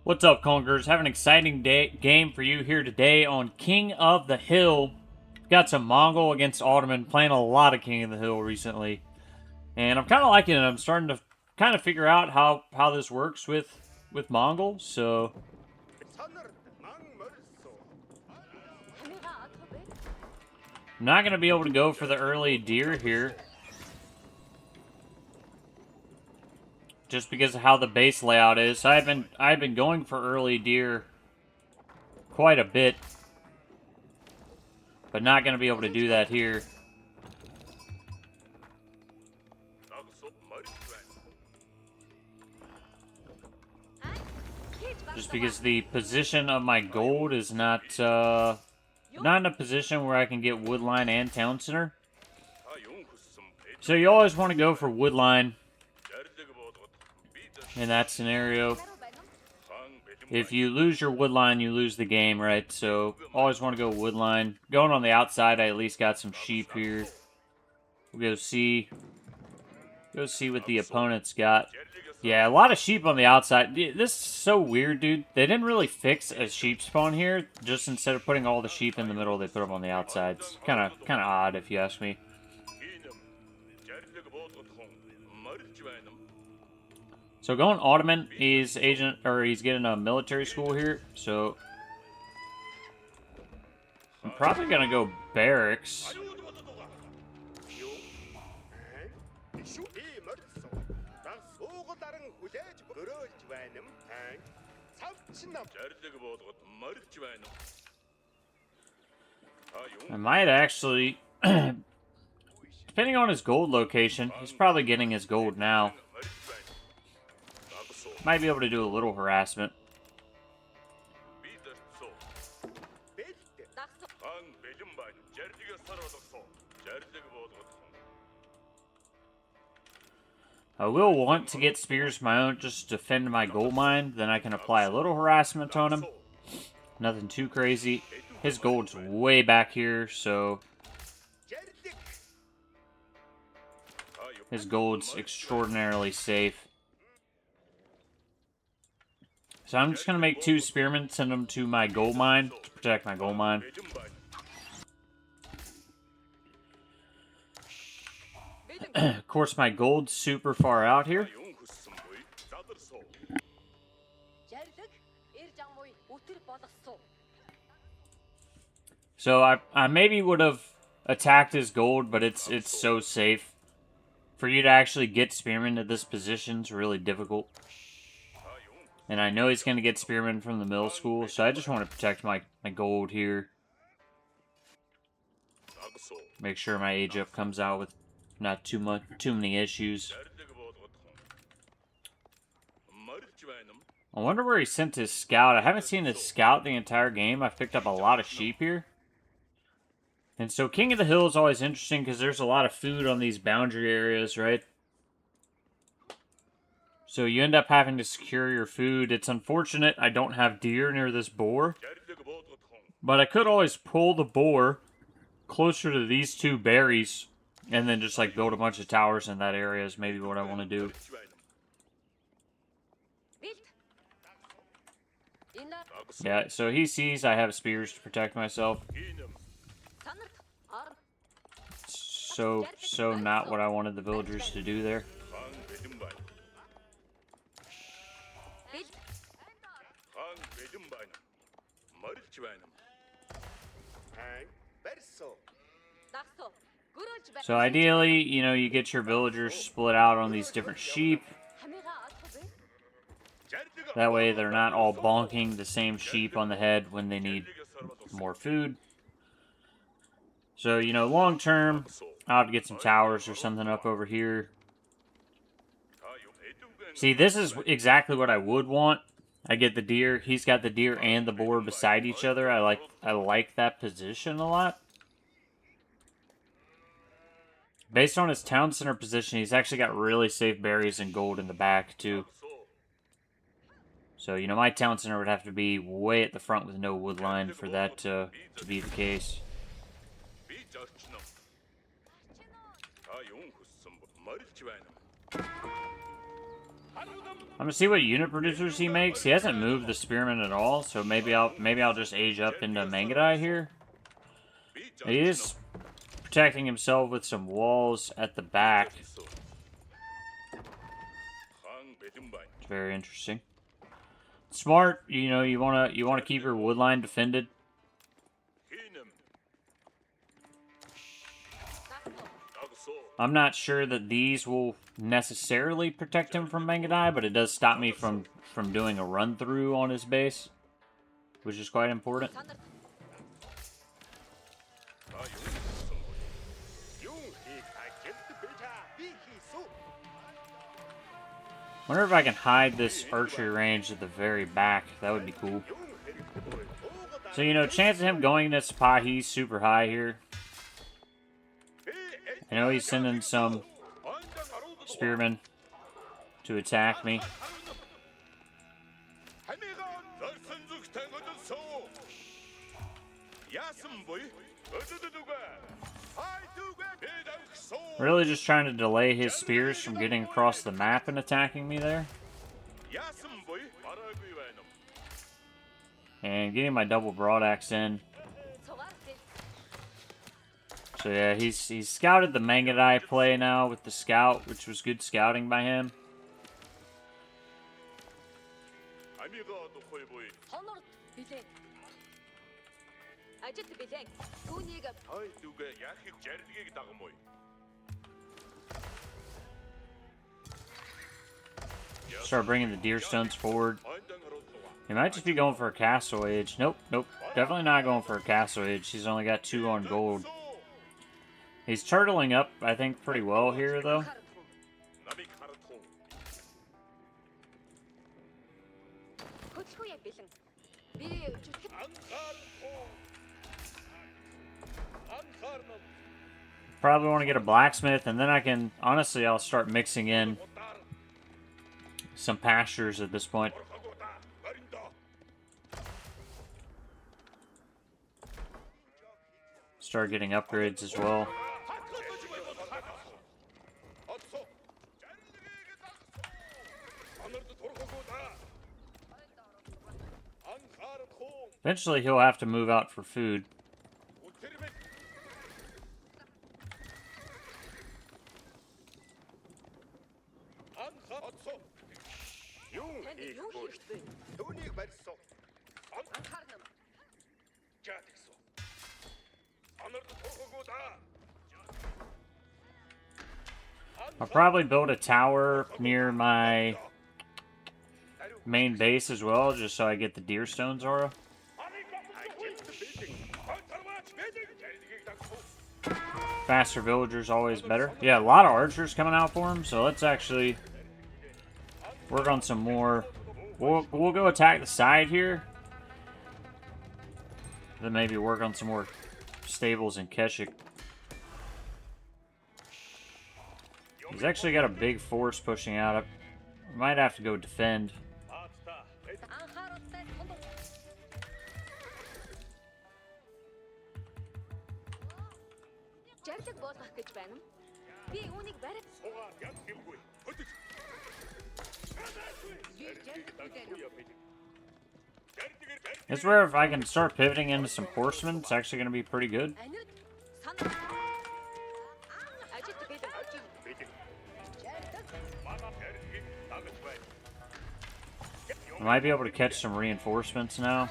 What's up, Conquerors? Have an exciting game for you here today on King of the Hill. Got some Mongol against Ottoman, playing a lot of King of the Hill recently. And I'm kind of liking it. I'm starting to kind of figure out how this works with Mongol. So I'm not going to be able to go for the early deer here, just because of how the base layout is. So I've been going for early deer quite a bit, but not going to be able to do that here. Just because the position of my gold is not in a position where I can get woodline and town center. So you always want to go for woodline in that scenario. If you lose your woodline, you lose the game, right? So always want to go woodline. Going on the outside, I at least got some sheep here. We'll go see what the opponent's got. Yeah, a lot of sheep on the outside. This is so weird, dude. They didn't really fix a sheep spawn here. Just instead of putting all the sheep in the middle, they put them on the outside. It's kind of odd, if you ask me. So going Ottoman, he's getting a military school here. So I'm probably gonna go barracks. I might actually, depending on his gold location, he's probably getting his gold now. Might be able to do a little harassment. I will want to get spears of my own just to defend my gold mine. Then I can apply a little harassment on him. Nothing too crazy. His gold's way back here, so his gold's extraordinarily safe. So I'm just going to make 2 spearmen, send them to my gold mine to protect my gold mine. Of course, my gold's super far out here. So I maybe would have attacked his gold, but it's so safe. For you to actually get spearmen to this position is really difficult. And I know he's going to get spearmen from the middle school, so I just want to protect my gold here. Make sure my age up comes out with not too many issues. I wonder where he sent his scout. I haven't seen his scout the entire game. I've picked up a lot of sheep here. And so King of the Hill is always interesting because there's a lot of food on these boundary areas, right? So you end up having to secure your food. It's unfortunate I don't have deer near this boar. But I could always pull the boar closer to these 2 berries and then just like build a bunch of towers in that area is maybe what I want to do. Yeah, so he sees I have spears to protect myself. So not what I wanted the villagers to do there. So ideally, you know, you get your villagers split out on these different sheep. That way they're not all bonking the same sheep on the head when they need more food. So, you know, long term, I'll have to get some towers or something up over here. See, this is exactly what I would want. I get the deer. He's got the deer and the boar beside each other. I like that position a lot. Based on his town center position, he's actually got really safe berries and gold in the back, too. So, you know, my town center would have to be way at the front with no wood line for that to be the case. I'm gonna see what unit producers he makes. He hasn't moved the spearmen at all, so maybe I'll just age up into Mangudai here. He is protecting himself with some walls at the back. It's very interesting. Smart, you know, you wanna keep your wood line defended. I'm not sure that these will necessarily protect him from Mangudai, but it does stop me from doing a run through on his base, which is quite important. Wonder if I can hide this archery range at the very back. That would be cool. So, you know, chance of him going into Sipahi's super high here. I know he's sending some spearmen to attack me. Really just trying to delay his spears from getting across the map and attacking me there. And getting my double broadaxe in. So yeah, he's scouted the Mangudai play now with the scout, which was good scouting by him. Start bringing the deer stones forward. He might just be going for a castle age. Nope, nope. Definitely not going for a castle age. He's only got 2 on gold. He's turtling up, I think, pretty well here, though. Probably want to get a blacksmith, and then I can... Honestly, I'll start mixing in some pastures at this point. Start getting upgrades as well. Eventually, he'll have to move out for food. I'll probably build a tower near my main base as well, just so I get the deer stones aura. Faster villagers always better. Yeah, a lot of archers coming out for him, so let's actually work on some more. We'll go attack the side here. Then maybe work on some more stables in Keshik. He's actually got a big force pushing out. I might have to go defend. It's where if I can start pivoting into some horsemen, it's actually going to be pretty good. I might be able to catch some reinforcements now.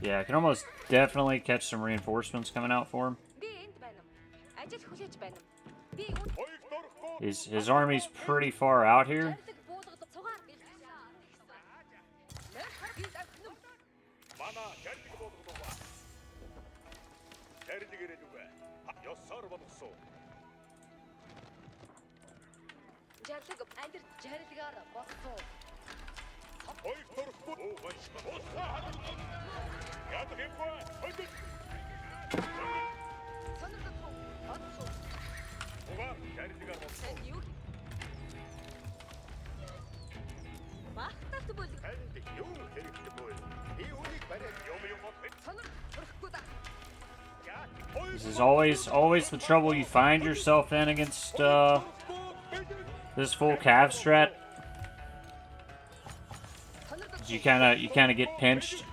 Yeah, I can almost definitely catch some reinforcements coming out for him. His army's pretty far out here. This is always the trouble you find yourself in against this full cav strat. You kind of get pinched.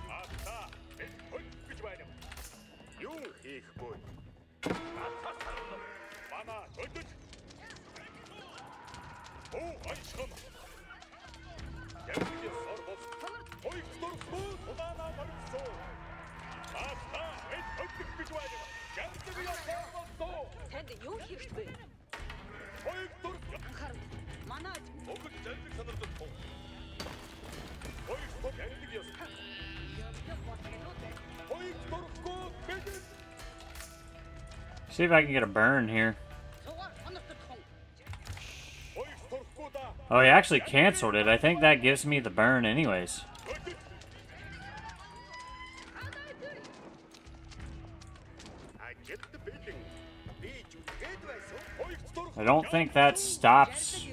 See if I can get a burn here. Oh, he actually canceled it. I think that gives me the burn anyways. I don't think that stops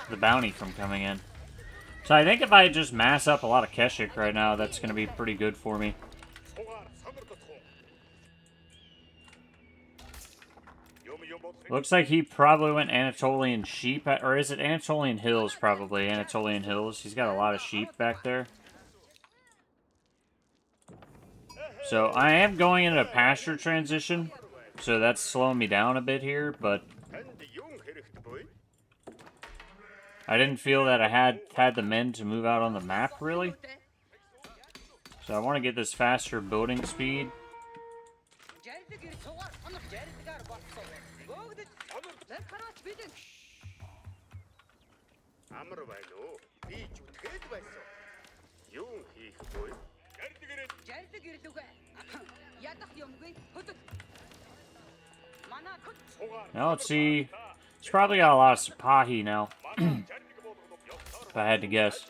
the bounty from coming in. So I think if I just mass up a lot of Keshik right now, that's going to be pretty good for me. Looks like he probably went Anatolian sheep, or is it Anatolian hills? Probably Anatolian hills. He's got a lot of sheep back there. So I am going into a pasture transition, so that's slowing me down a bit here, but I didn't feel that I had the men to move out on the map, really. So I want to get this faster building speed. Now let's see. It's probably got a lot of Sipahi now. If I had to guess.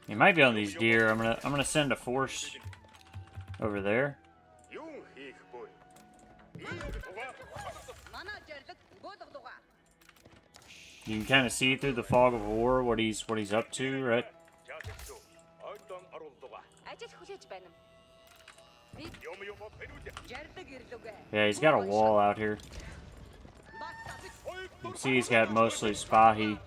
He might be on these deer. I'm gonna send a force over there. You can kind of see through the fog of war what he's up to, right? Yeah, he's got a wall out here. You can see he's got mostly Spahi.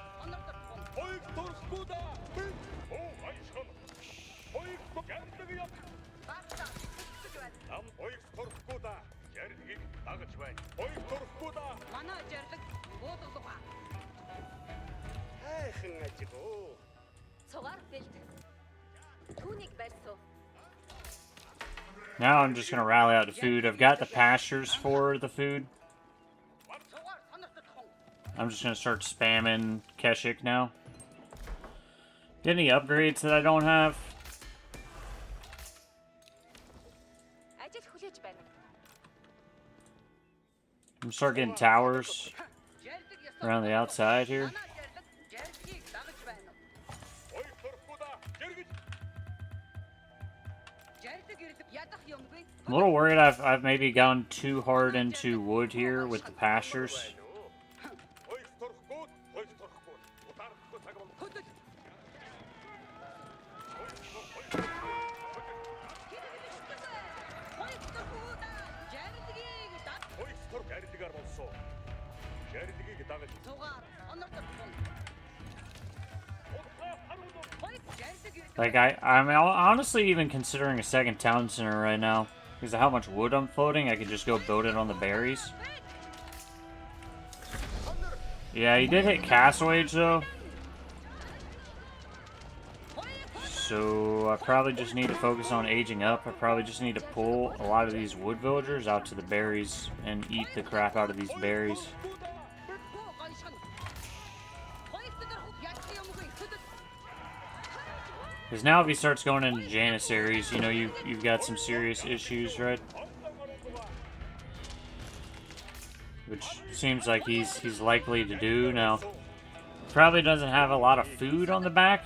Now I'm just going to rally out the food. I've got the pastures for the food. I'm just going to start spamming Keshik now. Get any upgrades that I don't have? I'm going to start getting towers around the outside here. I'm a little worried I've maybe gone too hard into wood here with the pastures. Like, I'm honestly even considering a second town center right now. Because of how much wood I'm floating, I could just go build it on the berries. Yeah, he did hit Castle Age, though. So, I probably just need to focus on aging up. I probably just need to pull a lot of these wood villagers out to the berries and eat the crap out of these berries. Because now if he starts going into Janissaries, you know, you've got some serious issues, right? Which seems like he's likely to do now. Probably doesn't have a lot of food on the back.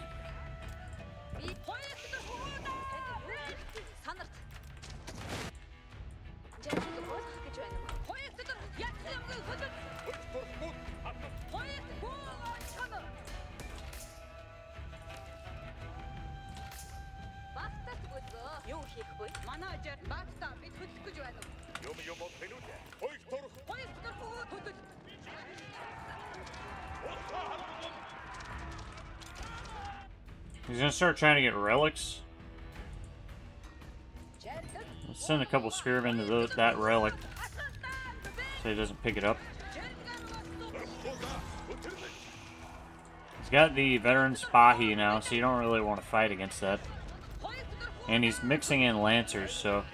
He's gonna start trying to get relics. Let's send a couple spearmen to that relic so he doesn't pick it up. He's got the veteran Spahi now, so you don't really want to fight against that. And he's mixing in lancers, so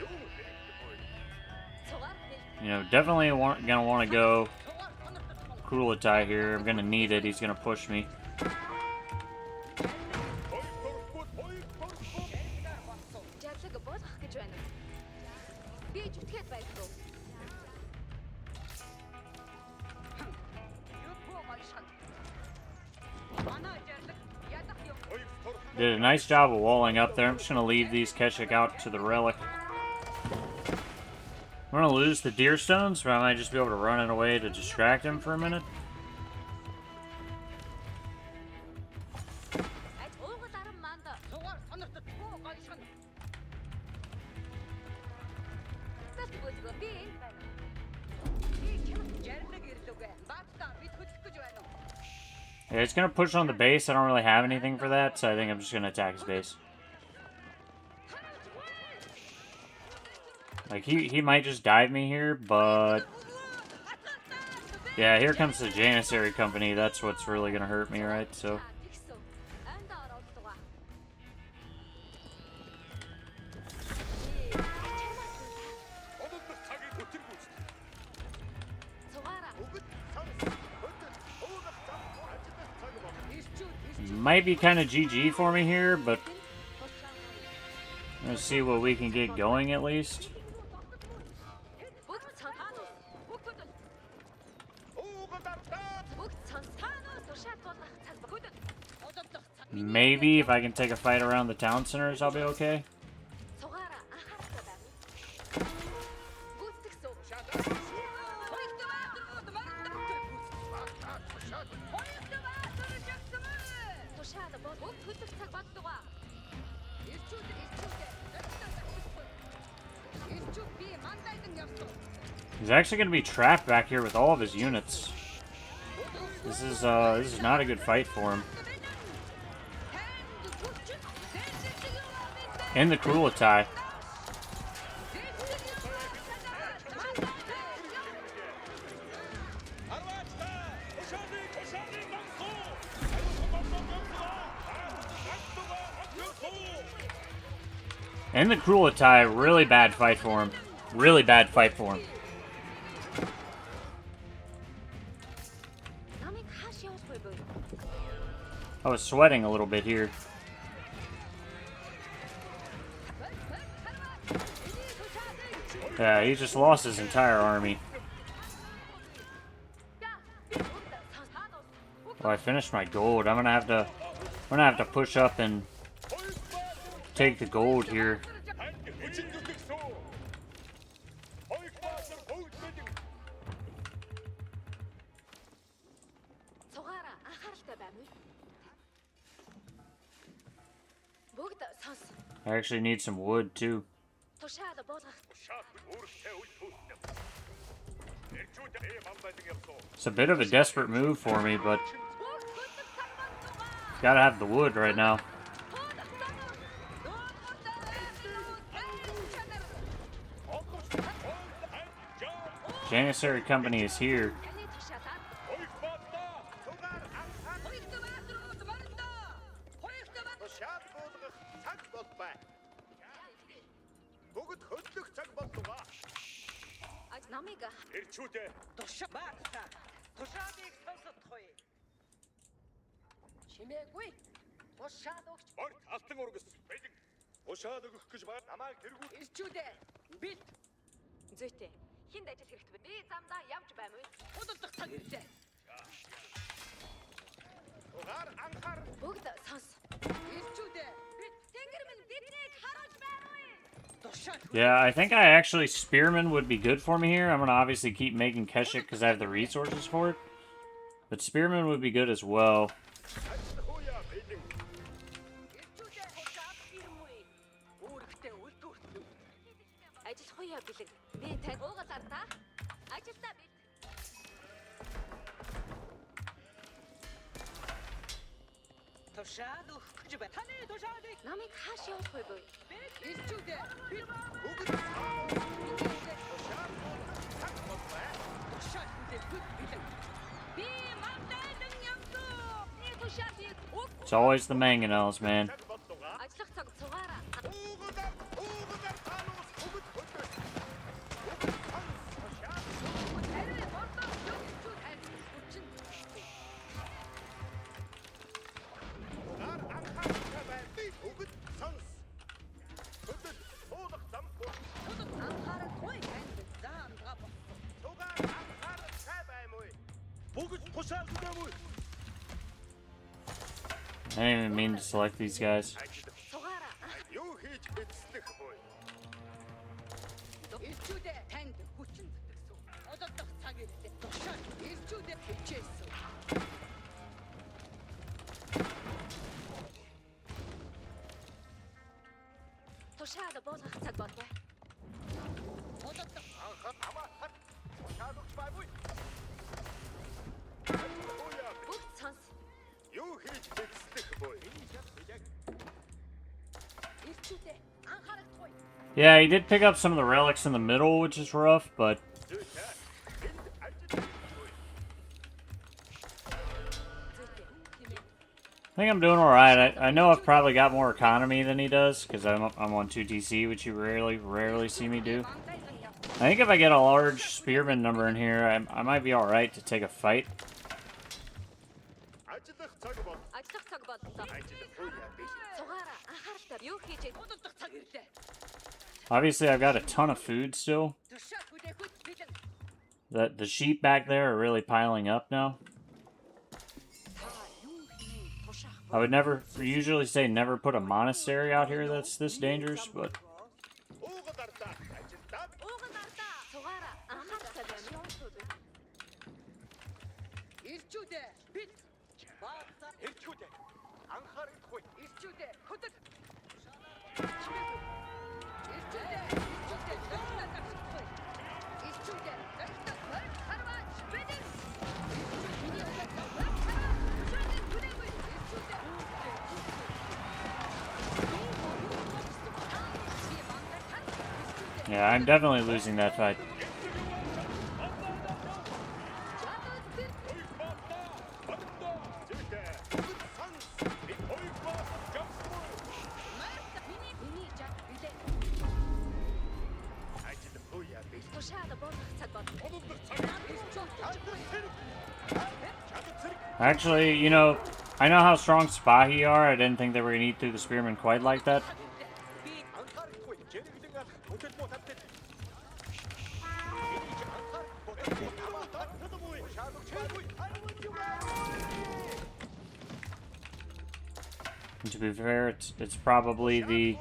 you know, definitely gonna want to go Kulatai here. I'm gonna need it. He's gonna push me. Did a nice job of walling up there. I'm just gonna leave these Keshik out to the relic. I'm gonna lose the deer stones, but I might just be able to run it away to distract him for a minute. Yeah, it's gonna push on the base. I don't really have anything for that, so I think I'm just gonna attack his base. Like, he might just dive me here, but... yeah, here comes the Janissary Company. That's what's really gonna hurt me, right? So... might be kind of GG for me here, but... let's see what we can get going at least. Maybe if I can take a fight around the town centers, I'll be okay. He's actually going to be trapped back here with all of his units. This is not a good fight for him. And the Kulatai. And the Kulatai, really bad fight for him. Really bad fight for him. I was sweating a little bit here. Yeah, he just lost his entire army. Well, I finished my gold. I'm gonna have to push up and take the gold here. I actually need some wood too. It's a bit of a desperate move for me, but gotta have the wood right now. Janissary Company is here. Yeah, I think I actually Spearman would be good for me here. I'm going to obviously keep making Keshik because I have the resources for it. But Spearman would be good as well. It's always the mangonels, man. I didn't even mean to select these guys. Yeah, he did pick up some of the relics in the middle, which is rough, but... I think I'm doing alright. I know I've probably got more economy than he does, because I'm on 2TC, which you rarely see me do. I think if I get a large spearman number in here, I might be alright to take a fight. Obviously, I've got a ton of food still. The sheep back there are really piling up now. I would usually say never put a monastery out here that's this dangerous, but... Yeah, I'm definitely losing that fight. Actually, you know, I know how strong Spahi are. I didn't think they were going to eat through the spearmen quite like that. And to be fair, it's probably the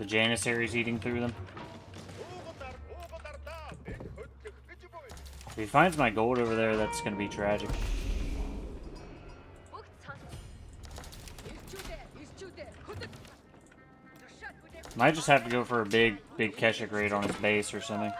Janissaries eating through them. If he finds my gold over there, that's going to be tragic. Might just have to go for a big Keshik raid on his base or something.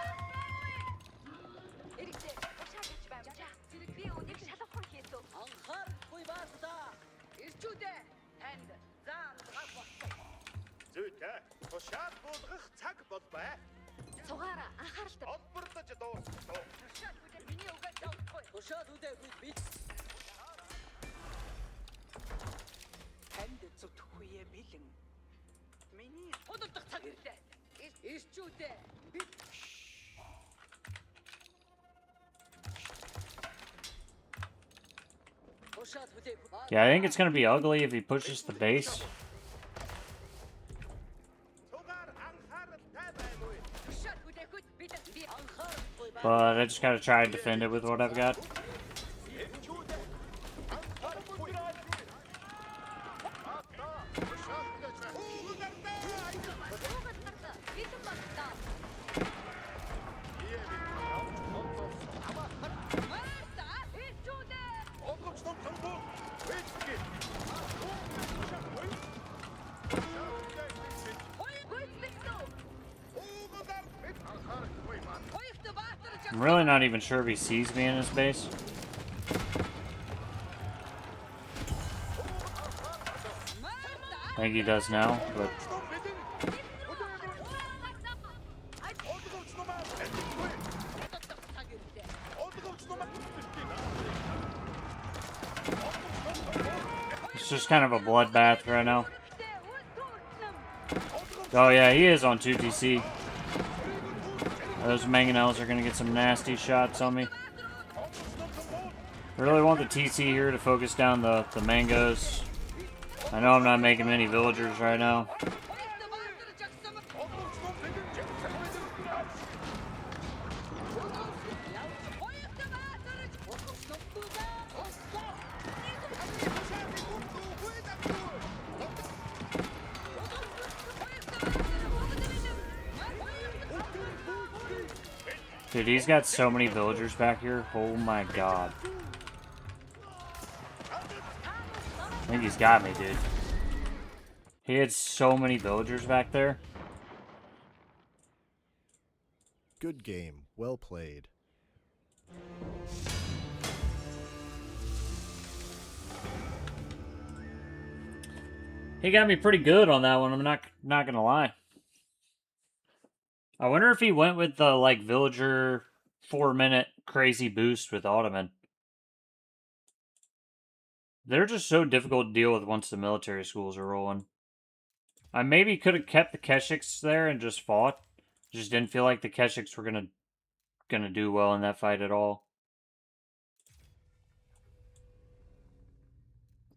Yeah, I think it's going to be ugly if he pushes the base. But I just got to try and defend it with what I've got. I'm really not even sure if he sees me in his base. I think he does now, but... It's just kind of a bloodbath right now. Oh yeah, he is on 2 TC. Those mangonels are going to get some nasty shots on me. I really want the TC here to focus down the mangoes. I know I'm not making many villagers right now. Dude, he's got so many villagers back here. Oh my god. I think he's got me, dude. He had so many villagers back there. Good game. Well played. He got me pretty good on that one, I'm not gonna lie. I wonder if he went with the, like, villager 4-minute crazy boost with Ottoman. They're just so difficult to deal with once the military schools are rolling. I maybe could have kept the Keshiks there and just fought. Just didn't feel like the Keshiks were gonna do well in that fight at all.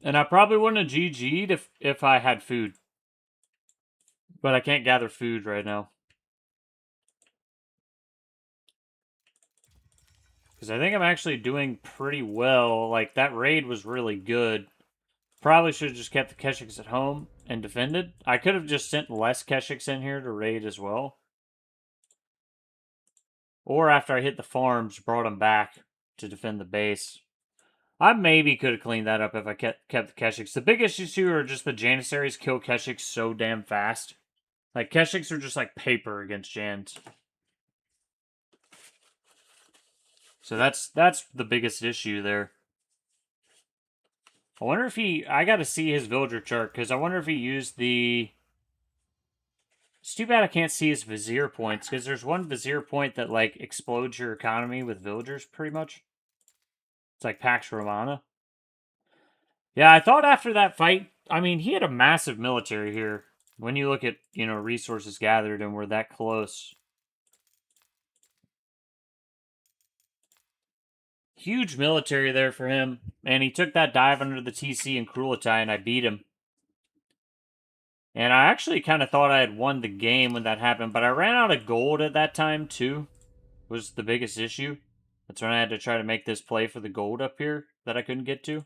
And I probably wouldn't have GG'd if I had food. But I can't gather food right now. Because I think I'm actually doing pretty well. Like, that raid was really good. Probably should have just kept the Keshiks at home and defended. I could have just sent less Keshiks in here to raid as well. Or after I hit the farms, brought them back to defend the base. I maybe could have cleaned that up if I kept the Keshiks. The biggest issue are just the Janissaries kill Keshiks so damn fast. Like, Keshiks are just like paper against Jans. So that's the biggest issue there. I wonder if I gotta see his villager chart, because I wonder if he used the... It's too bad I can't see his vizier points, because there's one vizier point that, like, explodes your economy with villagers, pretty much. It's like Pax Romana. Yeah, I thought after that fight, I mean, he had a massive military here. When you look at, you know, resources gathered and we're that close. Huge military there for him. And he took that dive under the TC in Krulatai and I beat him. And I actually kind of thought I had won the game when that happened, but I ran out of gold at that time too. Was the biggest issue. That's when I had to try to make this play for the gold up here that I couldn't get to.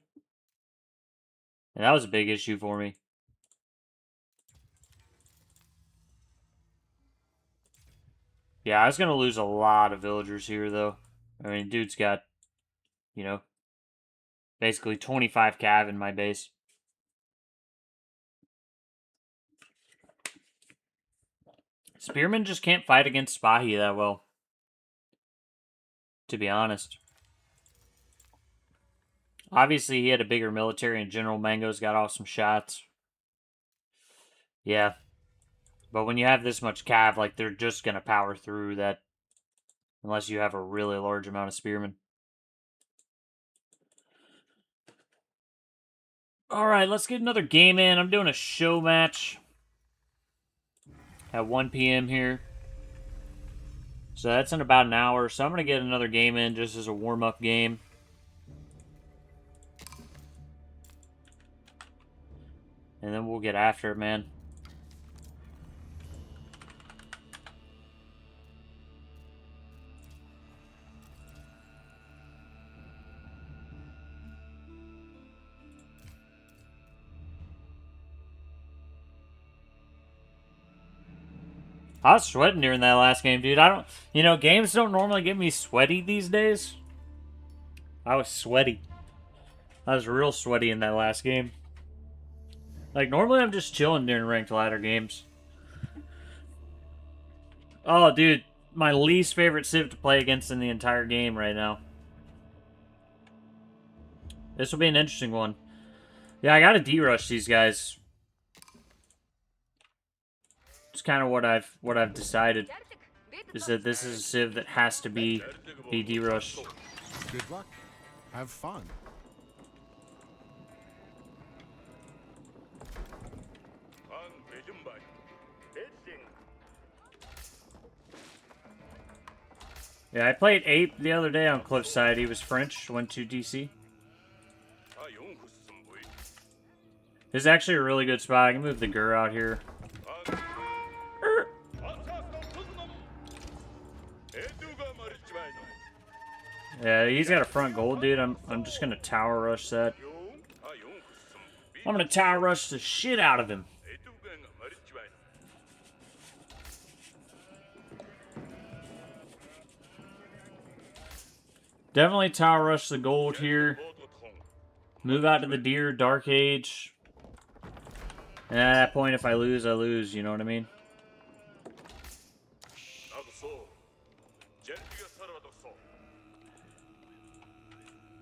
And that was a big issue for me. Yeah, I was going to lose a lot of villagers here, though. I mean, dude's got, you know, basically 25 cav in my base. Spearmen just can't fight against Spahi that well. To be honest. Obviously, he had a bigger military, and General Mango's got off some shots. Yeah. But when you have this much cav, like, they're just going to power through that. Unless you have a really large amount of spearmen. Alright, let's get another game in. I'm doing a show match. At 1 p.m. here. So that's in about an hour. So I'm going to get another game in just as a warm-up game. And then we'll get after it, man. I was sweating during that last game, dude. You know, games don't normally get me sweaty these days. I was sweaty. I was real sweaty in that last game. Like, normally I'm just chilling during ranked ladder games. Oh, dude. my least favorite civ to play against in the entire game right now. This will be an interesting one. Yeah, I gotta D-rush these guys. It's kind of what I've decided. Is that this is a civ that has to be D-rushed. Good luck. Have fun. Yeah, I played Ape the other day on Cliffside. He was French, went to DC. This is actually a really good spot. I can move the Gur out here. Yeah, he's got a front gold, dude. I'm just gonna tower rush that. I'm gonna tower rush the shit out of him. Definitely tower rush the gold here. Move out to the deer, Dark Age. And at that point, if I lose, I lose. You know what I mean?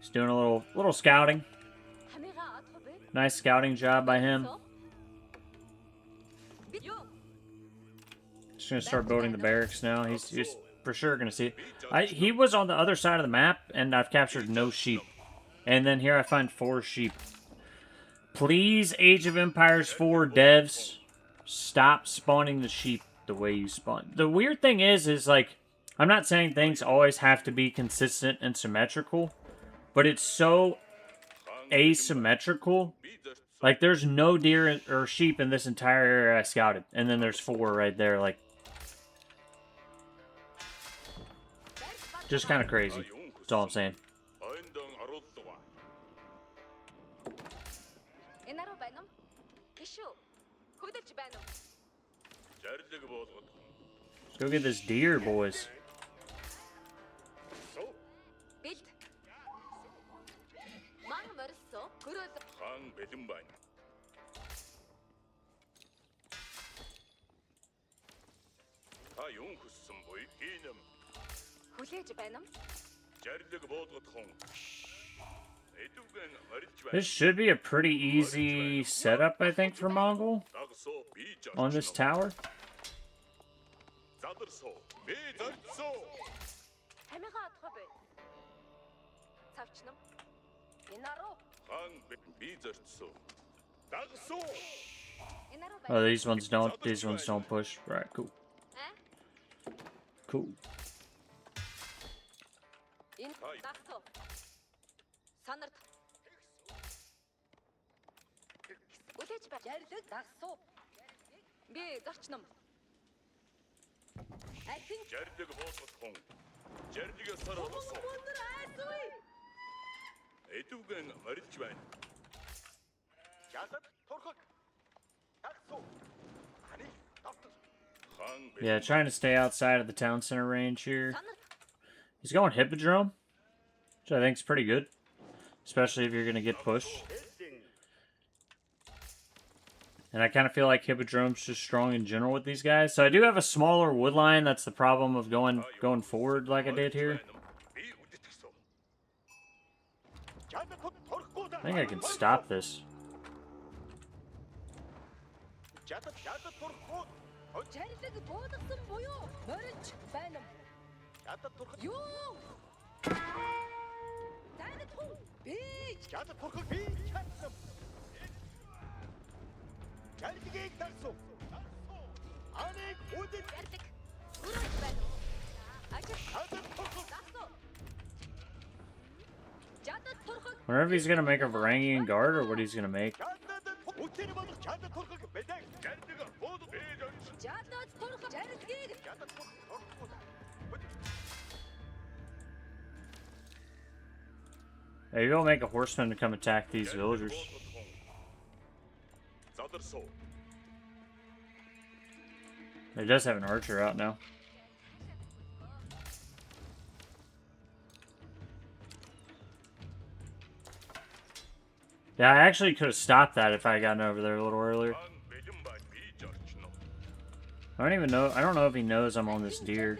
He's doing a little scouting. Nice scouting job by him. Just gonna start building the barracks now. He's for sure gonna see it. He was on the other side of the map, and I've captured no sheep. And then here I find 4 sheep. Please, Age of Empires 4 devs, stop spawning the sheep the way you spawn. The weird thing is like, I'm not saying things always have to be consistent and symmetrical, but it's so asymmetrical. Like, there's no deer or sheep in this entire area I scouted, and then there's 4 right there, like, just kind of crazy. That's all I'm saying. Let's go get this deer, boys. This should be a pretty easy setup, I think, for Mongol on this tower. Oh, these ones don't push. Right, cool. Cool. Yeah, trying to stay outside of the town center range here. He's going Hippodrome, which I think is pretty good, especially if you're going to get pushed. And I kind of feel like Hippodrome's just strong in general with these guys. So I do have a smaller wood line. That's the problem of going forward like I did here. I think I can stop this. Wonder if he's gonna make a Varangian guard or what he's gonna make. Maybe he'll make a horseman to come attack these villagers. He does have an archer out now. Yeah, I actually could have stopped that if I had gotten over there a little earlier. I don't even know. I don't know if he knows I'm on this deer.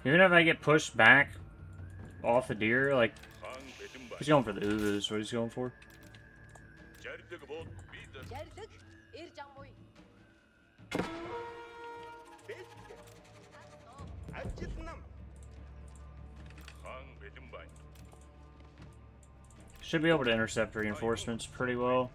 Even if I get pushed back off the deer, like, he's going for the Ubus, what he's going for. Should be able to intercept reinforcements pretty well.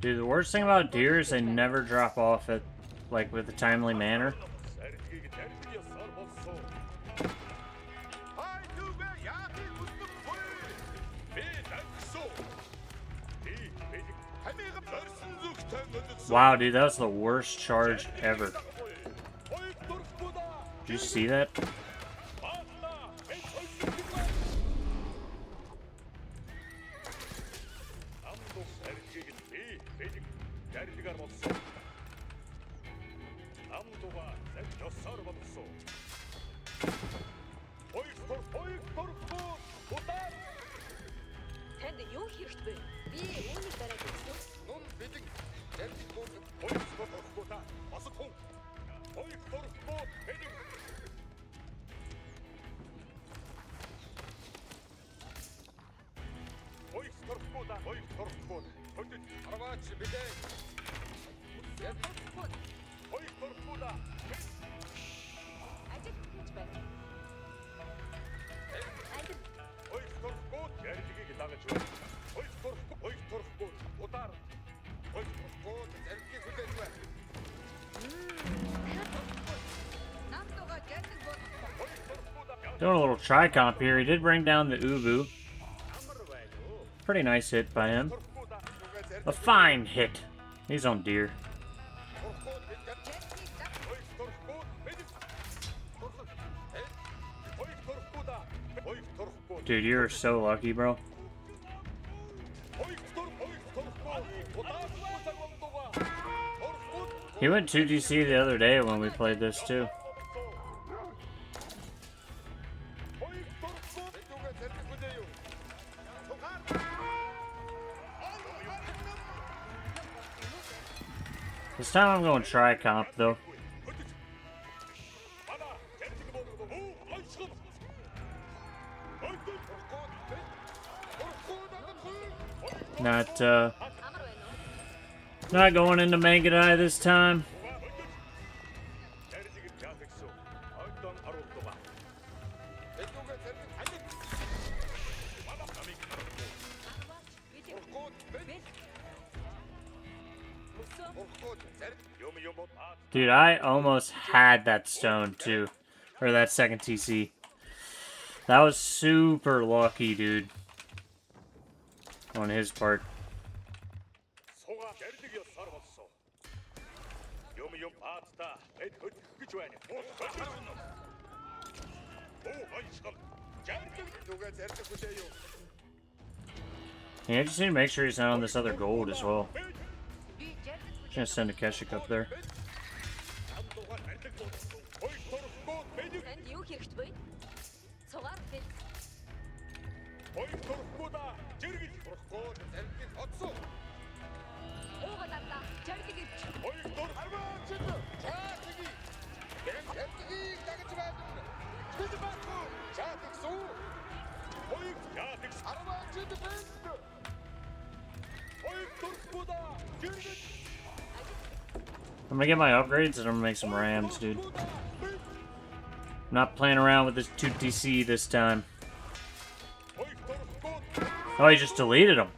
Dude, the worst thing about deer is they never drop off at, like, with a timely manner. Wow, dude, that was the worst charge ever. Did you see that? Doing a little tri-comp here. He did bring down the Ubu. Pretty nice hit by him. A fine hit. He's on deer. Dude, you're so lucky, bro. He went 2DC the other day when we played this too. This time I'm going tri-comp though. Not going into Mangadai this time. Dude, I almost had that stone too. Or that second TC. That was super lucky, dude. On his part. Yeah, I just need to make sure he's not on this other gold as well. Just gonna send a Keshik up there. I'm gonna get my upgrades and I'm gonna make some rams, dude. I'm not playing around with this 2TC this time. Oh, he just deleted them.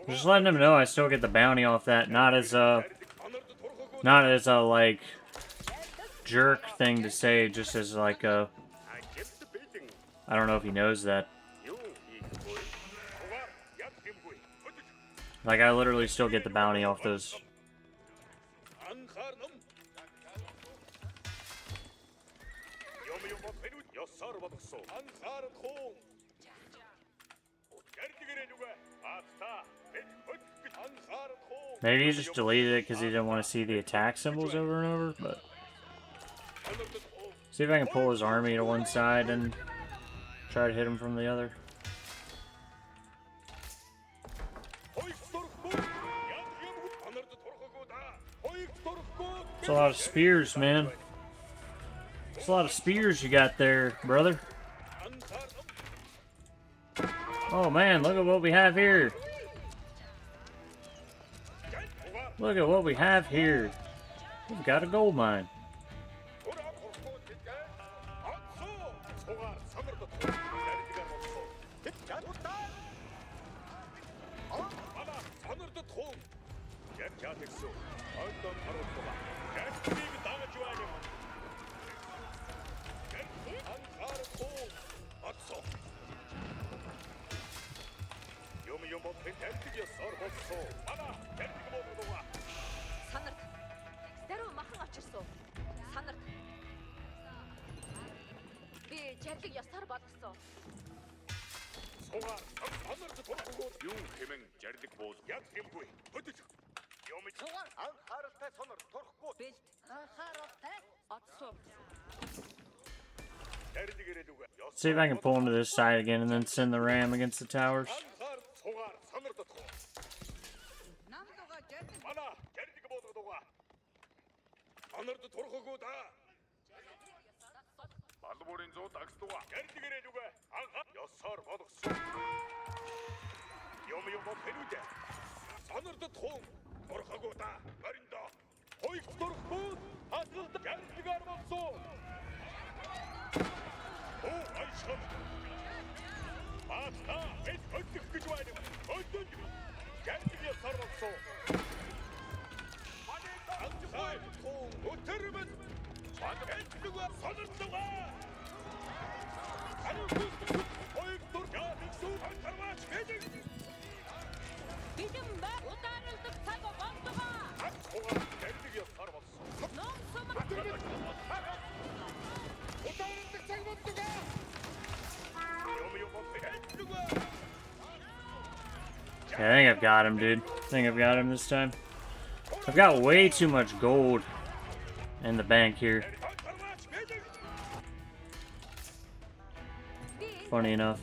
Just letting him know I still get the bounty off that. Not as a like jerk thing to say, just as like a. I don't know if he knows that. Like, I literally still get the bounty off those. Maybe he just deleted it because he didn't want to see the attack symbols over and over, but... See if I can pull his army to one side and try to hit him from the other. It's a lot of spears, man. It's a lot of spears you got there, brother. Oh man, look at what we have here. Look at what we have here. We've got a gold mine. See if I can pull him to this side again and then send the ram against the towers. Okay, I think I've got him, dude. I think I've got him this time. I've got way too much gold in the bank here. Funny enough.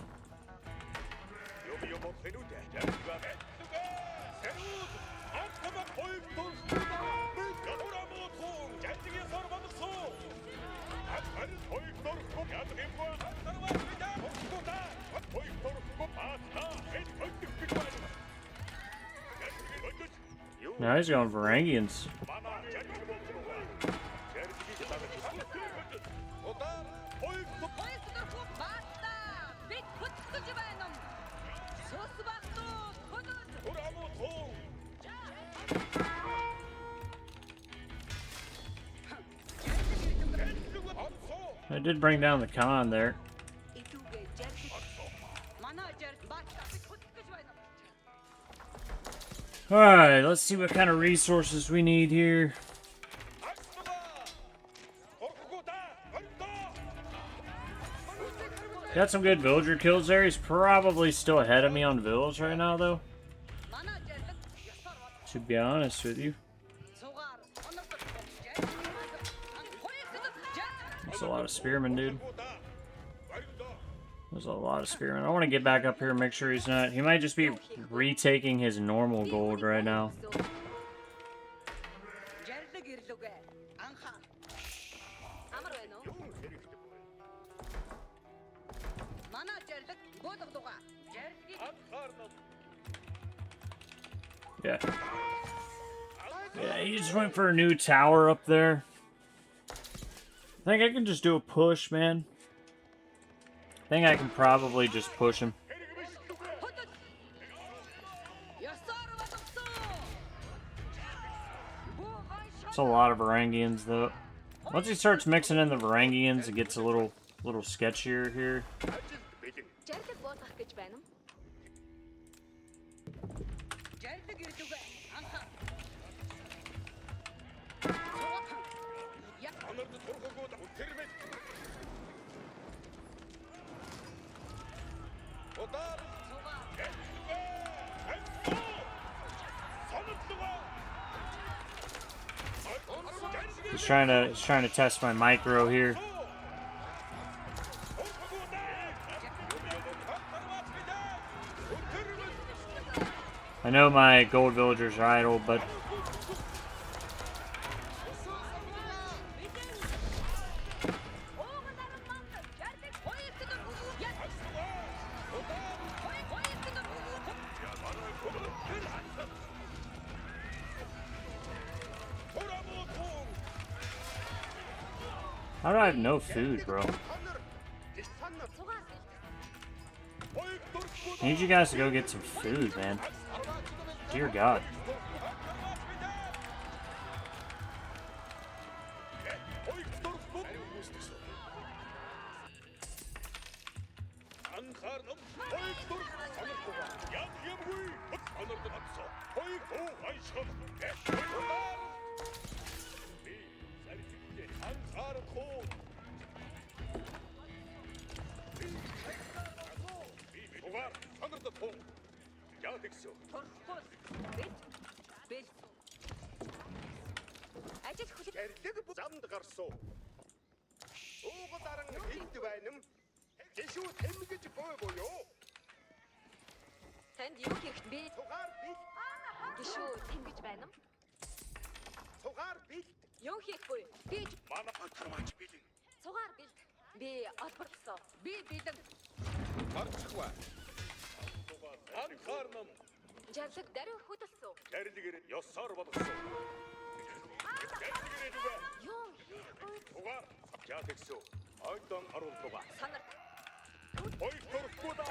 Now he's going Varangians. I did bring down the Khan there. Alright, let's see what kind of resources we need here. Got some good villager kills there. He's probably still ahead of me on villas right now, though. To be honest with you. That's a lot of spearmen, dude. There's a lot of spearmen. I want to get back up here and make sure he's not... He might just be retaking his normal gold right now. Yeah. Yeah, he just went for a new tower up there. I think I can just do a push, man. I think I can probably just push him. It's a lot of Varangians, though. Once he starts mixing in the Varangians, it gets a little sketchier here. He's trying to test my micro here. I know my gold villagers are idle, but how do I have no food, bro? I need you guys to go get some food, man. Dear God.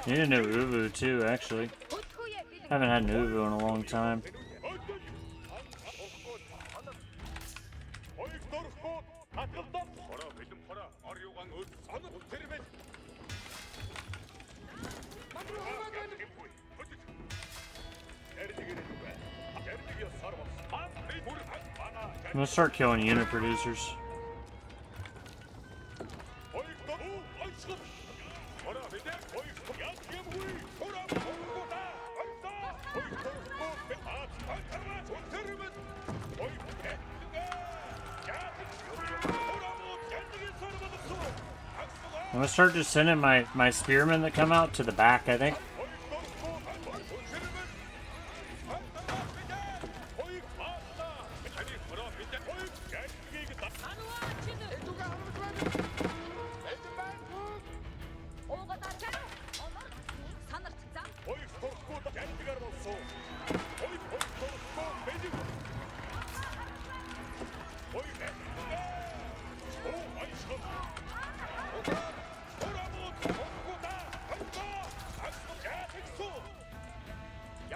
Need a new Uvu too, actually. Haven't had an Uvu in a long time. I'm gonna start killing unit producers. I'm gonna start just sending my spearmen that come out to the back, I think.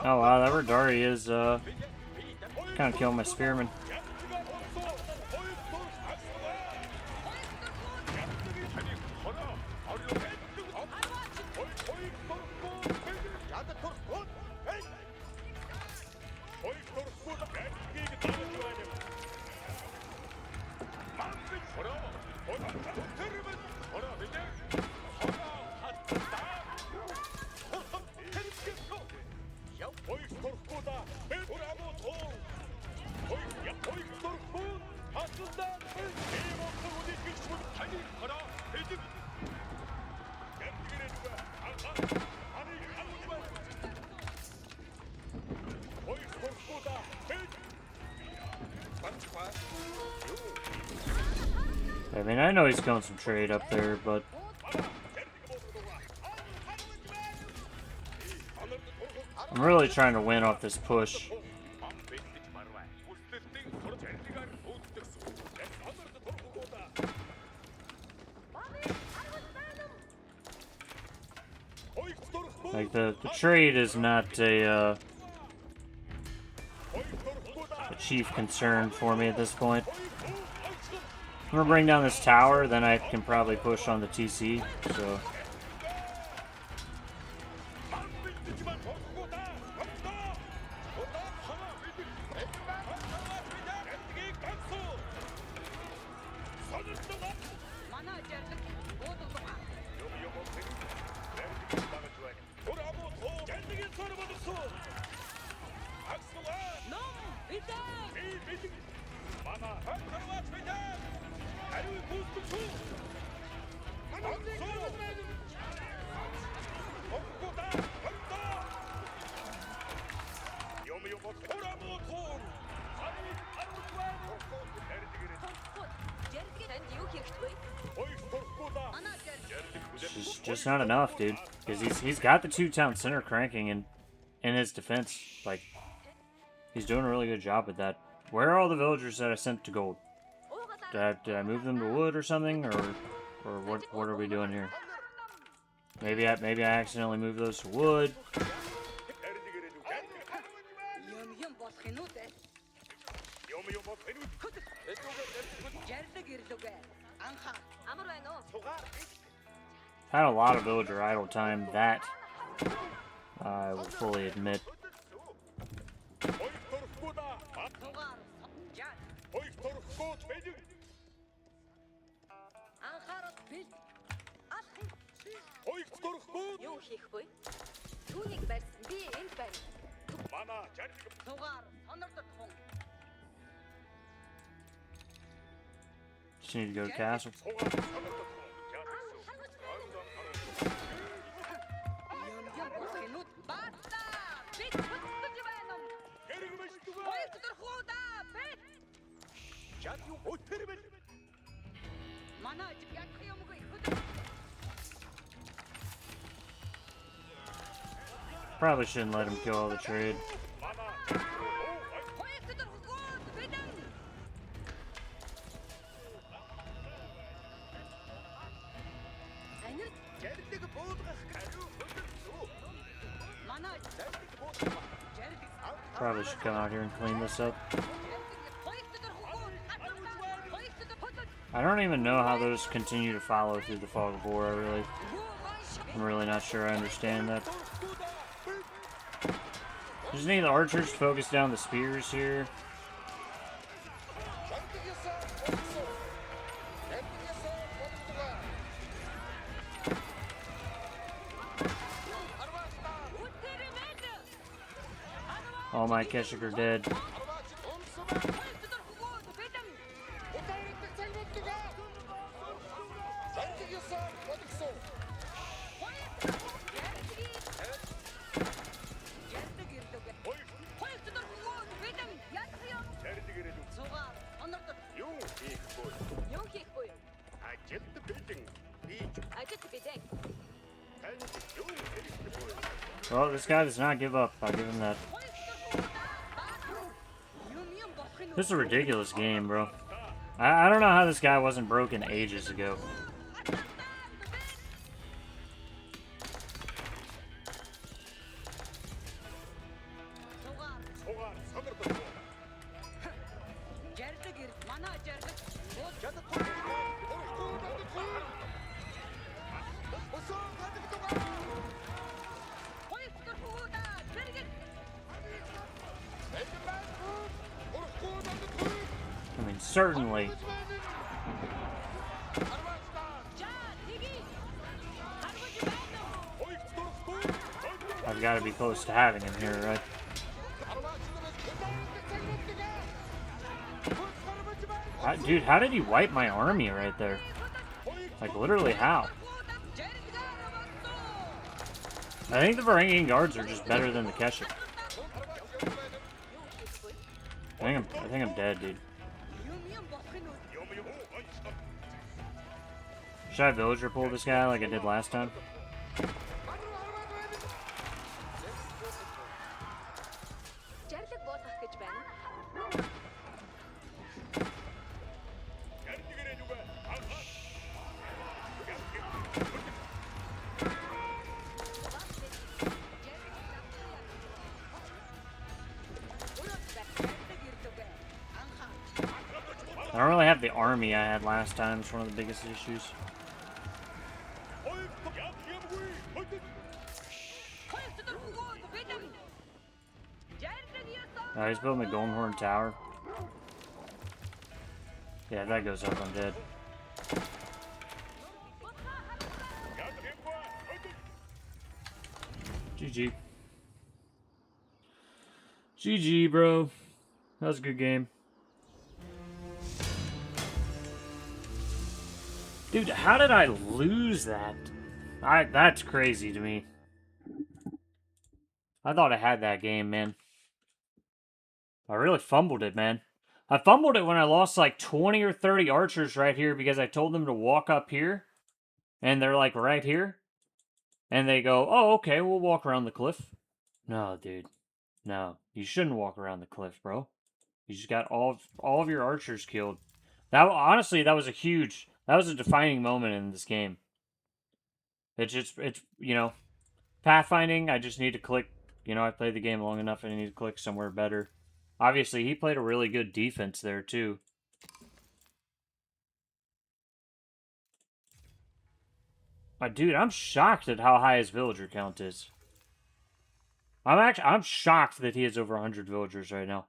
Oh wow, that Radari is kind of killing my spearmen. I mean, I know he's killing some trade up there, but I'm really trying to win off this push. Like, the trade is not a chief concern for me at this point. I'm gonna bring down this tower, then I can probably push on the TC, so... Just not enough, dude. Because he's got the 2-town center cranking in his defense. Like, he's doing a really good job with that. Where are all the villagers that I sent to gold? Did I move them to wood or something, or what are we doing here? Maybe I accidentally moved those to wood. Had a lot of villager idle time, that I will fully admit. Just need to go to castle. Probably shouldn't let him kill all the trade. Probably should come out here and clean this up. I don't even know how those continue to follow through the fog of war. I'm really not sure I understand that. Just need the archers to focus down the spears here. All my Keshik are dead. Well, this guy does not give up. I'll give him that. This is a ridiculous game, bro. I don't know how this guy wasn't broken ages ago. I mean, certainly. I've got to be close to having him here, right? Dude, how did he wipe my army right there? Like, literally, how? I think the Varangian guards are just better than the Keshik. I think I'm dead, dude. Should I villager pull this guy like I did last time? army I had last time is one of the biggest issues. Oh, he's building a Golden Horn Tower. Yeah, if that goes up, I'm dead. GG. GG, bro. That was a good game. Dude, how did I lose that? That's crazy to me. I thought I had that game, man. I really fumbled it, man. I fumbled it when I lost like 20 or 30 archers right here because I told them to walk up here. And they're like right here. And they go, oh, okay, we'll walk around the cliff. No, dude. No, you shouldn't walk around the cliff, bro. You just got all of your archers killed. That honestly, that was a defining moment in this game. It's you know, pathfinding. I just need to click. You know, I played the game long enough, and I need to click somewhere better. Obviously, he played a really good defense there too. Dude, I'm shocked at how high his villager count is. I'm shocked that he has over 100 villagers right now.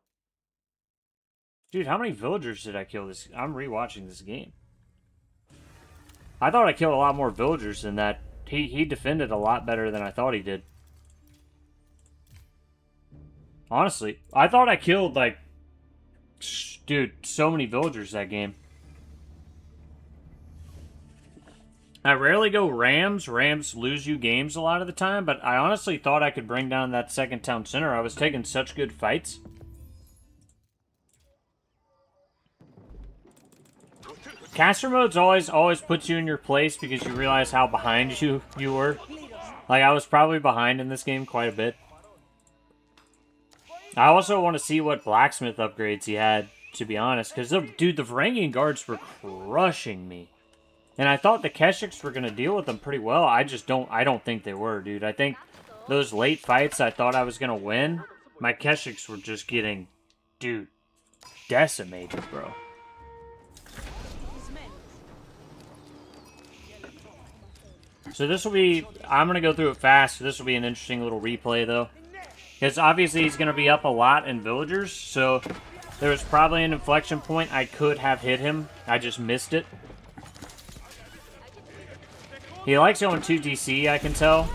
Dude, how many villagers did I kill this? I'm rewatching this game. I thought I killed a lot more villagers than that. He defended a lot better than I thought he did. Honestly, I thought I killed, like, dude, so many villagers that game. I rarely go Rams. Rams lose you games a lot of the time, but I honestly thought I could bring down that second town center. I was taking such good fights. Caster mode's always puts you in your place because you realize how behind you were. Like, I was probably behind in this game quite a bit. I also want to see what blacksmith upgrades he had, to be honest. Because, dude, the Varangian guards were crushing me. And I thought the Keshiks were going to deal with them pretty well. I don't think they were, dude. I think those late fights I thought I was going to win, my Keshiks were just getting, dude, decimated, bro. So this will be, I'm going to go through it fast. This will be an interesting little replay, though. Because obviously he's going to be up a lot in villagers, so there was probably an inflection point I could have hit him. I just missed it. He likes going 2DC, I can tell.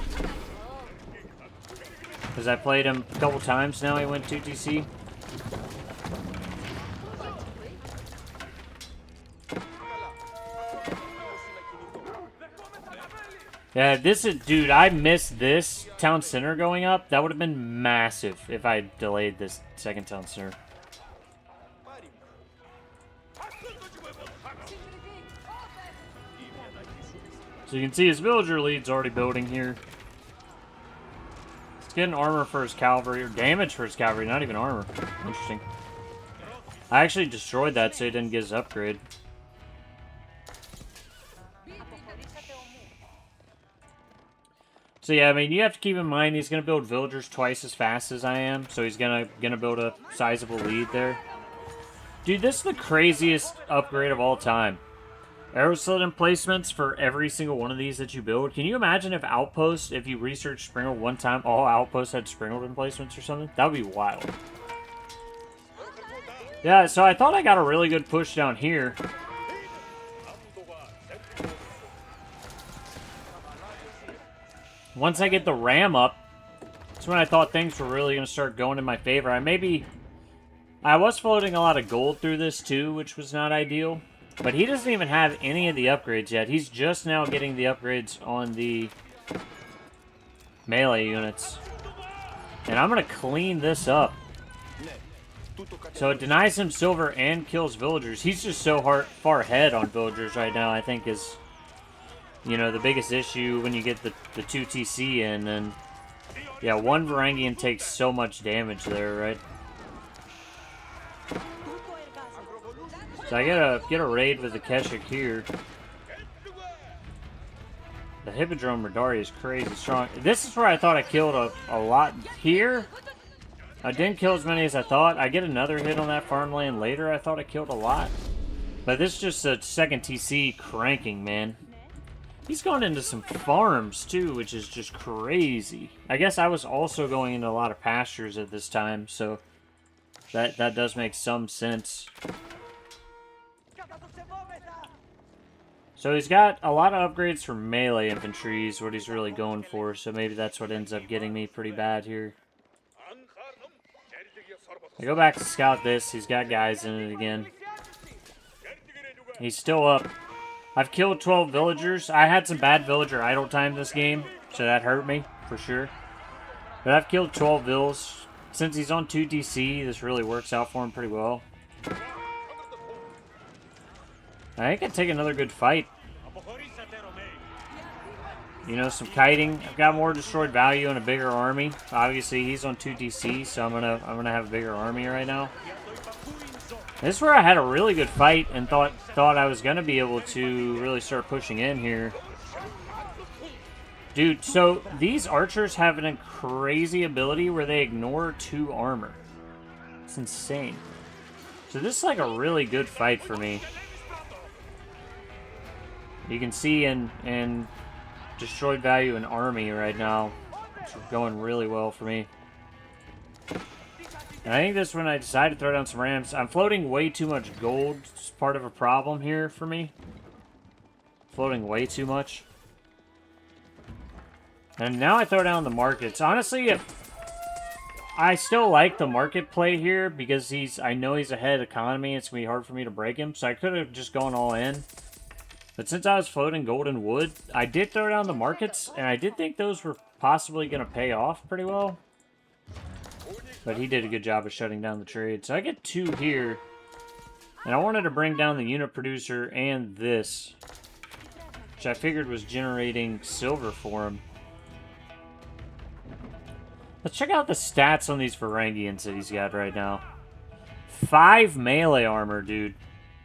Because I played him a couple times now, he went 2DC. Yeah, this is, dude, I missed this town center going up. That would have been massive if I delayed this second town center. So you can see his villager lead's already building here. He's getting armor for his cavalry, or damage for his cavalry, not even armor. Interesting. I actually destroyed that so he didn't get his upgrade. So yeah, I mean, you have to keep in mind he's going to build villagers twice as fast as I am, so he's gonna build a sizable lead there. Dude, this is the craziest upgrade of all time. Arrow slit emplacements for every single one of these that you build. Can you imagine if outposts, if you research Springald one time, all outposts had Springald emplacements or something? That would be wild. Yeah, so I thought I got a really good push down here. Once I get the ram up, that's when I thought things were really going to start going in my favor. I was floating a lot of gold through this too, which was not ideal. But he doesn't even have any of the upgrades yet. He's just now getting the upgrades on the melee units. And I'm going to clean this up. So it denies him silver and kills villagers. He's just so far ahead on villagers right now, I think is, you know, the biggest issue when you get the 2TC in. And yeah, one Varangian takes so much damage there, right? So I get a raid with the Keshik here. The Hippodrome Radari is crazy strong. This is where I thought I killed a lot here. I didn't kill as many as I thought. I get another hit on that farmland later. I thought I killed a lot. But this is just a second TC cranking, man. He's gone into some farms, too, which is just crazy. I guess I was also going into a lot of pastures at this time, so that does make some sense. So he's got a lot of upgrades for melee infantry is what he's really going for, so maybe that's what ends up getting me pretty bad here. I go back to scout this. He's got guys in it again. He's still up. I've killed 12 villagers. I had some bad villager idle time this game, so that hurt me, for sure. But I've killed 12 vills. Since he's on 2 DC, this really works out for him pretty well. I think I'd take another good fight. You know, some kiting. I've got more destroyed value and a bigger army. Obviously, he's on 2 DC, so I'm gonna have a bigger army right now. This is where I had a really good fight and thought I was gonna be able to really start pushing in here. Dude, so these archers have a crazy ability where they ignore 2 armor. It's insane. So this is like a really good fight for me. You can see in destroyed value and army right now. It's going really well for me. And I think this one I decided to throw down some rams. I'm floating way too much gold. It's part of a problem here for me. Floating way too much. And now I throw down the markets. Honestly, I still like the market play here because I know he's ahead economy. It's going to be hard for me to break him. So I could have just gone all in. But since I was floating gold and wood, I did throw down the markets. And I did think those were possibly going to pay off pretty well. But he did a good job of shutting down the trade. So I get 2 here. And I wanted to bring down the unit producer and this. Which I figured was generating silver for him. Let's check out the stats on these Varangians that he's got right now. 5 melee armor, dude.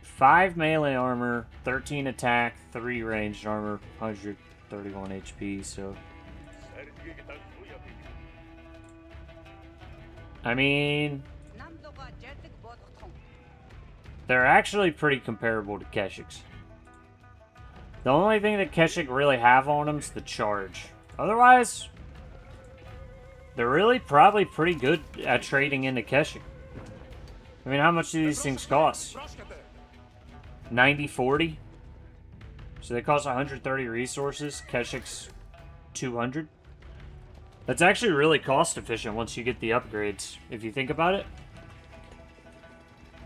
5 melee armor, 13 attack, 3 ranged armor, 131 HP, so... I mean... they're actually pretty comparable to Keshik's. The only thing that Keshik really have on him is the charge. Otherwise... they're really probably pretty good at trading into Keshik. I mean, how much do these things cost? 90-40? So they cost 130 resources. Keshik's 200. That's actually really cost efficient once you get the upgrades, if you think about it.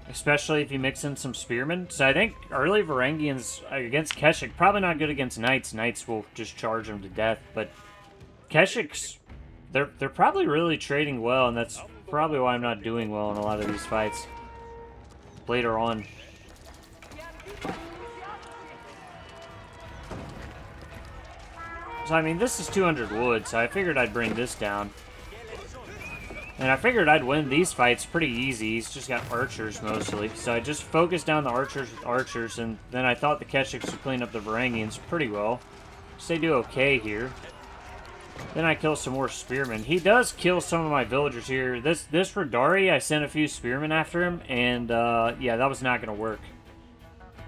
Especially if you mix in some spearmen. So I think early Varangians against Keshik, probably not good against knights. Knights will just charge them to death. But Keshik's... They're probably really trading well, and that's probably why I'm not doing well in a lot of these fights later on. So, I mean, this is 200 wood, so I figured I'd bring this down. And I figured I'd win these fights pretty easy. He's just got archers mostly. So I just focused down the archers with archers, and then I thought the Keshiks would clean up the Varangians pretty well. So they do okay here. Then I kill some more spearmen. He does kill some of my villagers here. This Radari, I sent a few spearmen after him, and yeah, that was not going to work.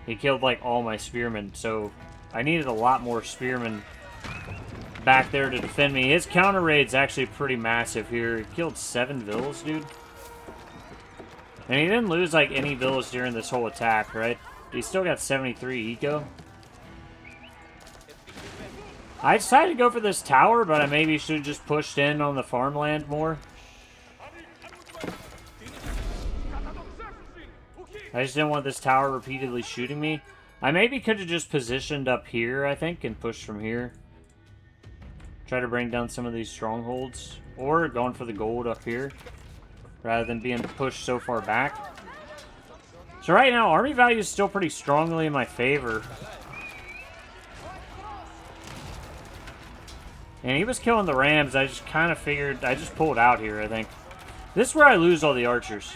He killed like all my spearmen, so I needed a lot more spearmen back there to defend me. His counter raid's actually pretty massive here. He killed 7 villas, dude. And he didn't lose like any villas during this whole attack, right? He still got 73 eco. I decided to go for this tower, but I maybe should have just pushed in on the farmland more. I just didn't want this tower repeatedly shooting me. I maybe could have just positioned up here, I think, and pushed from here. Try to bring down some of these strongholds. Or going for the gold up here, rather than being pushed so far back. So right now, army value is still pretty strongly in my favor. And he was killing the rams. I just kind of figured... I just pulled out here, I think. This is where I lose all the archers.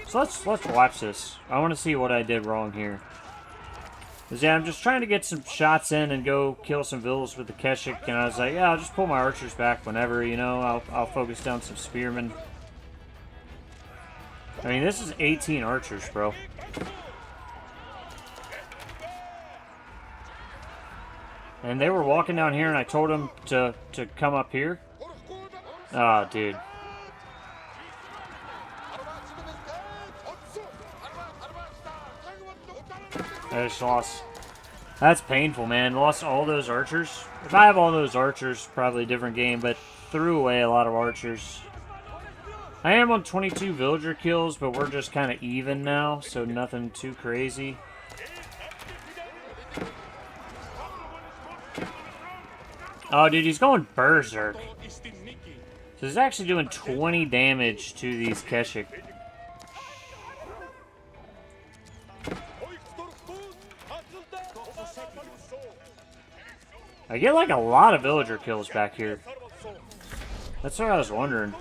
So let's watch this. I want to see what I did wrong here. Because, yeah, I'm just trying to get some shots in and go kill some villas with the Keshik. And I was like, yeah, I'll just pull my archers back whenever, you know. I'll focus down some spearmen. I mean, this is 18 archers, bro. And they were walking down here, and I told them to come up here. Oh, dude. I just lost. That's painful, man. Lost all those archers. If I have all those archers, probably a different game, but threw away a lot of archers. I am on 22 villager kills, but we're just kind of even now, so nothing too crazy. Oh, dude, he's going berserk. So he's actually doing 20 damage to these Keshik. I get like a lot of villager kills back here. That's what I was wondering.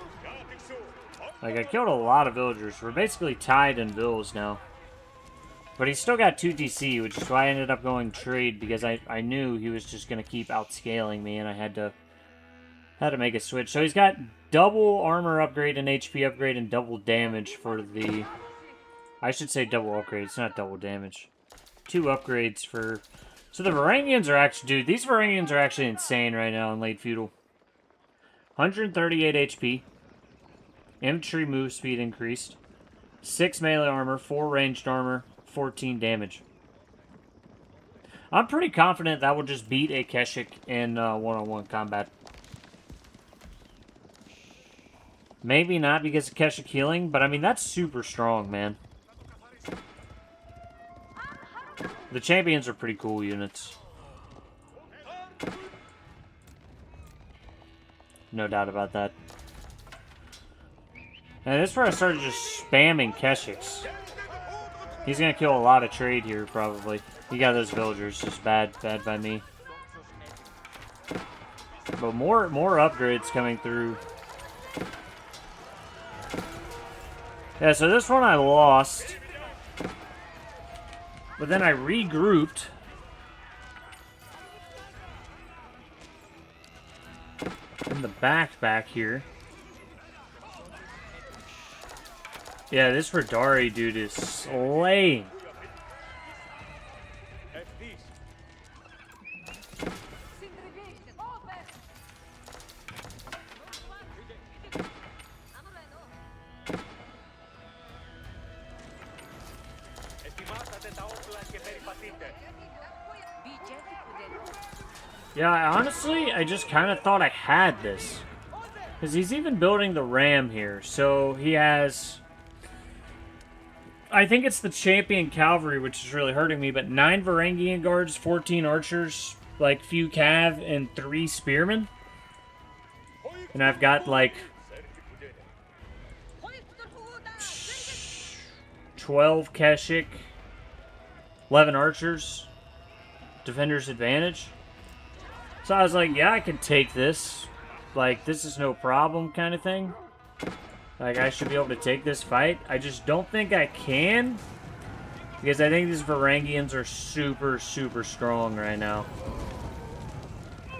Like, I killed a lot of villagers. We're basically tied in vills now. But he's still got 2 DC, which is why I ended up going trade, because I knew he was just going to keep outscaling me, and I had to make a switch. So he's got double armor upgrade and HP upgrade and double damage for the... I should say double upgrade. It's not double damage. 2 upgrades for... So the Varangians are actually... Dude, these Varangians are actually insane right now in late feudal. 138 HP. Infantry move speed increased. 6 melee armor, 4 ranged armor, 14 damage. I'm pretty confident that will just beat a Keshik in one-on-one combat. Maybe not because of Keshik healing, but I mean, that's super strong, man. The champions are pretty cool units. No doubt about that. And this is where I started just spamming Keshiks. He's gonna kill a lot of trade here, probably. He got those villagers, just bad by me. But more upgrades coming through. Yeah, so this one I lost. But then I regrouped. In the back here. Yeah, this Radari dude is slaying. Yeah, honestly, I just kind of thought I had this. Because he's even building the ram here. So he has... I think it's the champion cavalry, which is really hurting me, but 9 Varangian guards, 14 archers, like few cav, and 3 spearmen. And I've got like 12 Keshik, 11 archers, defender's advantage. So I was like, yeah, I can take this. Like, this is no problem kind of thing. Like, I should be able to take this fight. I just don't think I can. Because I think these Varangians are super, super strong right now.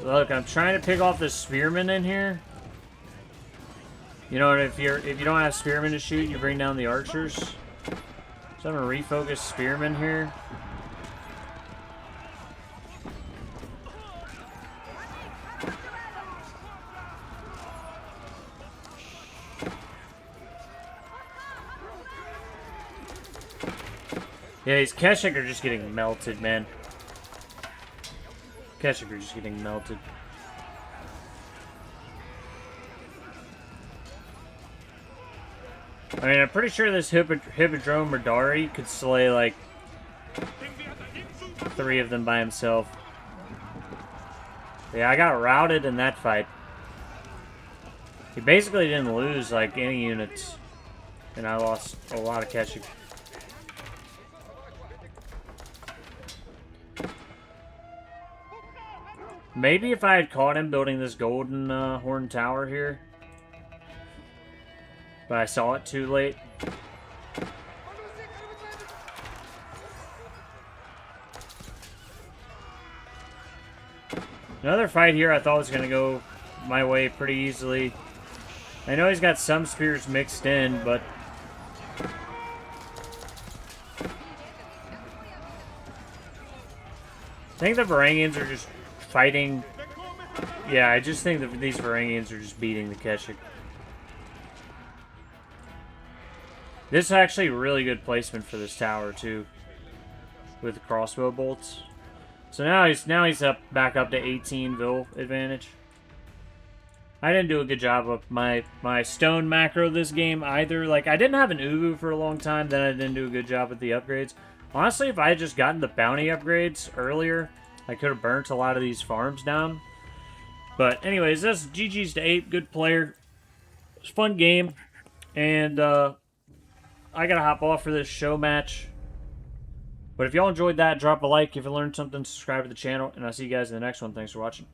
Look, I'm trying to pick off the spearmen in here. You know, if you don't have spearmen to shoot, you bring down the archers. So I'm gonna refocus spearmen here. Yeah, these Keshik are just getting melted, man. Keshik are just getting melted. I mean, I'm pretty sure this Hippodrome Radari could slay, like, 3 of them by himself. Yeah, I got routed in that fight. He basically didn't lose, like, any units. And I lost a lot of Keshik. Maybe if I had caught him building this golden horn tower here. But I saw it too late. Another fight here I thought was going to go my way pretty easily. I know he's got some spears mixed in, but... I think the Varangians are just fighting. Yeah, I just think that these Varangians are just beating the Keshik. This is actually really good placement for this tower too, with the crossbow bolts. So now he's back up to 18 Vil advantage. I didn't do a good job of my stone macro this game either. Like, I didn't have an Ubu for a long time, then I didn't do a good job with the upgrades. Honestly, if I had just gotten the bounty upgrades earlier, I could have burnt a lot of these farms down. But anyways, that's GG's to Ape. Good player. It's a fun game. And I gotta hop off for this show match. But if y'all enjoyed that, drop a like. If you learned something, subscribe to the channel. And I'll see you guys in the next one. Thanks for watching.